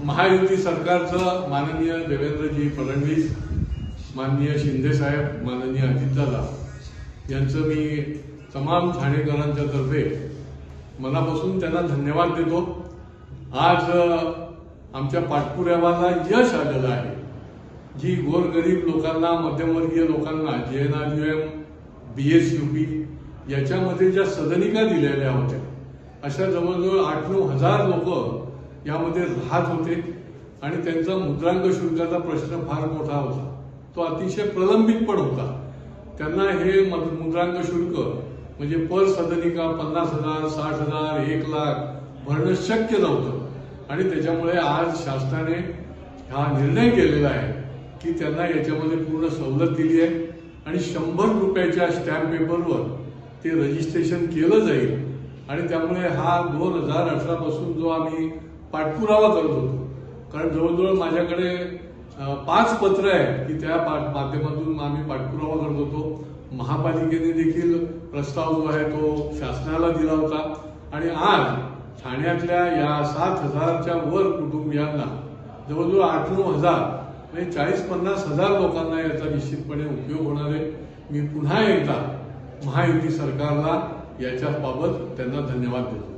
महायुती सरकारचं माननीय देवेंद्रजी फडणवीस, माननीय शिंदे साहेब, माननीय अजितदादा यांचं मी तमाम ठाणेकरांच्या तर्फे मनापासून त्यांना धन्यवाद देतो। आज आमच्या पाठपुराव्याला यश आलेलं आहे। जी गोरगरीब लोकांना, मध्यमवर्गीय लोकांना JNRUM, BSUP याच्यामध्ये ज्या सदनिका दिलेल्या होत्या, अशा जवळजवळ 8-9 हजार लोक यामध्ये राहत होते आणि त्यांचा मुद्रांक शुल्काचा प्रश्न फार मोठा होता। तो अतिशय प्रलंबित पण होता। त्यांना हे मुद्रांक शुल्क म्हणजे पर सदनिका 50,000, 60,000, 1 लाख भरणं शक्य नव्हतं आणि त्याच्यामुळे आज शासनाने हा निर्णय केलेला आहे की त्यांना याच्यामध्ये पूर्ण सवलत दिली आहे आणि 100 रुपयाच्या स्टॅम्प पेपरवर ते रजिस्ट्रेशन केलं जाईल आणि त्यामुळे हा 2018 पासून जो आम्ही पाठपुरावा करत होतो, कारण जवळजवळ माझ्याकडे 5 पत्र आहेत की त्या माध्यमातून आम्ही पाठपुरावा करत होतो। महापालिकेने देखील प्रस्ताव जो आहे तो शासनाला दिला होता आणि आज ठाण्यातल्या या 7,000च्या वर कुटुंबियांना जवळजवळ 8-9 हजार म्हणजे 40-50 हजार लोकांना याचा निश्चितपणे उपयोग होणार आहे। मी पुन्हा एकदा महायुती सरकारला याच्याबाबत त्यांना धन्यवाद देतो।